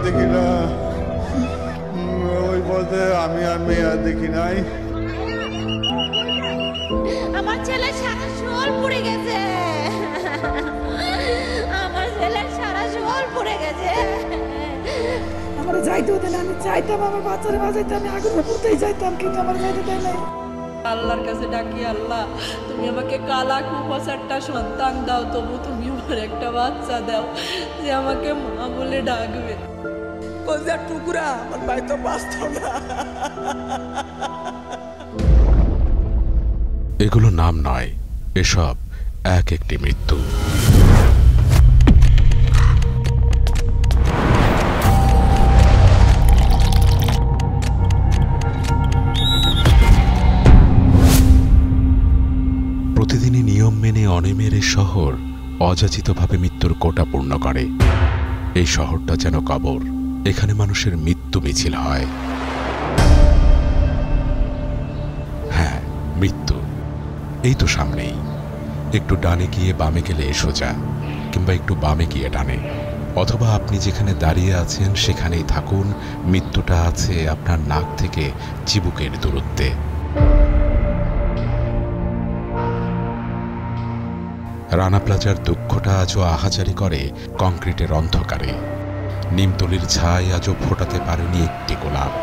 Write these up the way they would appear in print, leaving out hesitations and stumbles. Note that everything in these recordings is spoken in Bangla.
দেখি না, ওই বলতে আমি আর মেয়ে আর দেখি নাই। আমার ছেলে সারা শোল পড়ে গেছে, আমার ছেলের সারা শোল পড়ে গেছে। আমার যাইতে হতো না, আমি চাইতাম আমার বাচ্চারা বাজাইতে, আমি আগুন পুড়তেই চাইতাম, কিন্তু আমার যাইতে দেয় নাই। আল্লাহর কাছে ডাকি, আল্লাহ তুমি আমাকে কালা কুপাচারটা সন্তান দাও, তবু তুমি আমার একটা বাচ্চা দাও যে আমাকে মা বলে ডাকবে। কলজার টুকরা আমার ভাই তো বাঁচত না। এগুলো নাম নয়, এসব এক একটি মৃত্যু। প্রতিদিনই নিয়ম মেনে অনিমের এই শহর অযাচিতভাবে মৃত্যুর কোটা পূর্ণ করে। এই শহরটা যেন কবর, এখানে মানুষের মৃত্যু মিছিল হয়। হ্যাঁ, মৃত্যু এই তো সামনেই। একটু ডানে গিয়ে বামে গেলে সোজা, কিংবা একটু বামে গিয়ে ডানে, অথবা আপনি যেখানে দাঁড়িয়ে আছেন সেখানেই থাকুন, মৃত্যুটা আছে আপনার নাক থেকে চিবুকের দূরত্বে। রানা প্লাজার দুঃখটা আজও আহাজারি করে কংক্রিটের অন্ধকারে। নিমতলির ছাই আজও ফোটাতে পারেনি একটি গোলাপ।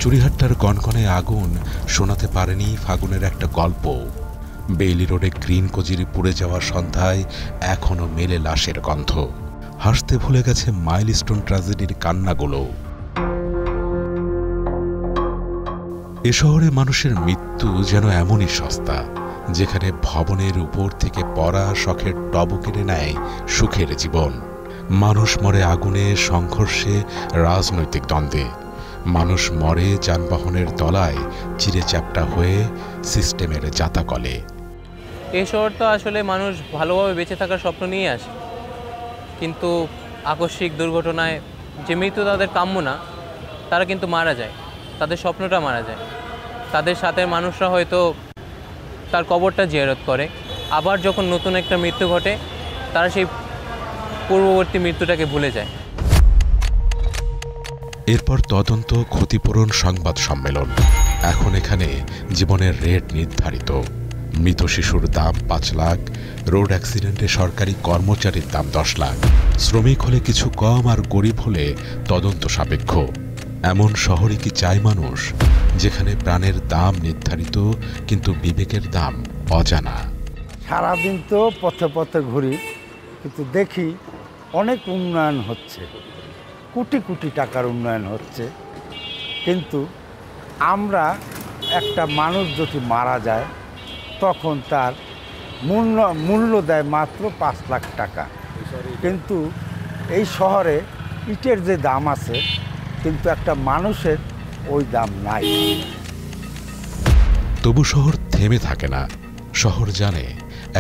চুরিহাট্টার গনগনে আগুন শোনাতে পারেনি ফাগুনের একটা গল্প। বেইলি রোডে গ্রিন কজিরি পুড়ে যাওয়ার সন্ধ্যায় এখনো মেলে লাশের গন্ধ। হাসতে ভুলে গেছে মাইলস্টোন ট্র্যাজেডির কান্নাগুলো। এ শহরে মানুষের মৃত্যু যেন এমনই সস্তা, যেখানে ভবনের উপর থেকে পড়া শখের টব কেড়ে নেয় সুখের জীবন। মানুষ মরে আগুনে, সংঘর্ষে, রাজনৈতিক দ্বন্দ্বে। মানুষ মরে যানবাহনের তলায়, চিরে চ্যাপ্টা হয়ে সিস্টেমের জাতাকলে। এই শহরটা আসলে মানুষ ভালোভাবে বেঁচে থাকার স্বপ্ন নিয়ে আসে, কিন্তু আকস্মিক দুর্ঘটনায় যে মৃত্যু তাদের কাম্য না, তারা কিন্তু মারা যায়, তাদের স্বপ্নটা মারা যায়। তাদের সাথে মানুষরা হয়তো তার কবরটা জিয়ারত করে, আবার যখন নতুন একটা মৃত্যু ঘটে তারা সেই পূর্ববর্তী মৃত্যুটাকে ভুলে যায়। এরপর তদন্ত, ক্ষতিপূরণ, সংবাদ সম্মেলন। এখন এখানে জীবনের রেট নির্ধারিত। মৃত শিশুর দাম 5 লাখ, রোড অ্যাক্সিডেন্টে সরকারি কর্মচারীর দাম 10 লাখ। শ্রমিক হলে কিছু কম আর গরিব হলে তদন্ত সাপেক্ষ। এমন শহরে কি চায় মানুষ, যেখানে প্রাণের দাম নির্ধারিত কিন্তু বিবেকের দাম অজানা? সারাদিন তো পথে পথে ঘুরি, কিন্তু দেখি অনেক উন্নয়ন হচ্ছে, কোটি কোটি টাকার উন্নয়ন হচ্ছে, কিন্তু আমরা একটা মানুষ যদি মারা যায় তখন তার মূল্য দেয় মাত্র 5 লাখ টাকা। কিন্তু এই শহরে ইটের যে দাম আছে, কিন্তু একটা মানুষের ওই দাম নাই। তবু শহর থেমে থাকে না। শহর জানে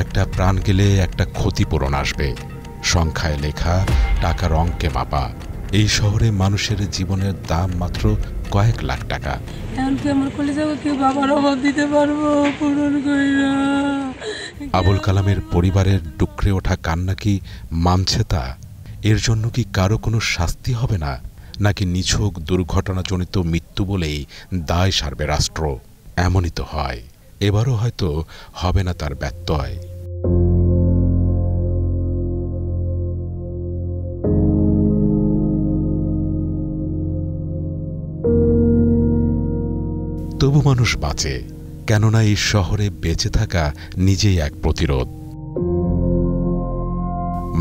একটা প্রাণ গেলে একটা ক্ষতিপূরণ আসবে। সংখ্যায় লেখা, টাকার অঙ্কে মাপা। এই শহরে মানুষের জীবনের দাম মাত্র কয়েক লাখ টাকা। আবুল কালামের পরিবারের ডুকরে ওঠা কান্না কি মানছে তা? এর জন্য কি কারো কোনো শাস্তি হবে না, নাকি নিছক দুর্ঘটনাজনিত মৃত্যু বলেই দায় সারবে রাষ্ট্র? এমনই তো হয়। এবারও হয়তো হবে না তার ব্যত্যয়। তবু মানুষ বাঁচে, কেননা এই শহরে বেঁচে থাকা নিজেই এক প্রতিরোধ।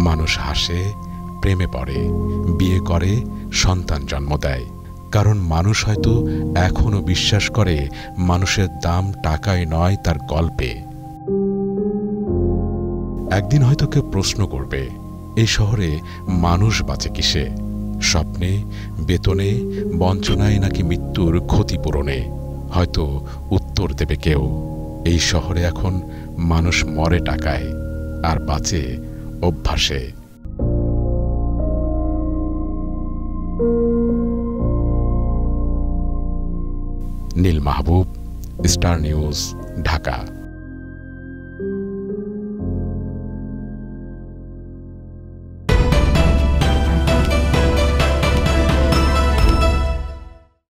মানুষ হাসে, প্রেমে পড়ে, বিয়ে করে, সন্তান জন্ম দেয়, কারণ মানুষ হয়তো এখনো বিশ্বাস করে মানুষের দাম টাকায় নয়, তার গল্পে। একদিন হয়তো কেউ প্রশ্ন করবে, এই শহরে মানুষ বাঁচে কিসে? স্বপ্নে, বেতনে, বঞ্চনায়, নাকি মৃত্যুর ক্ষতিপূরণে? হয়তো উত্তর দেবে কেউ, এই শহরে এখন মানুষ মরে টাকায় আর বাঁচে অভ্যাসে। নীল মাহবুব, স্টার নিউজ, ঢাকা।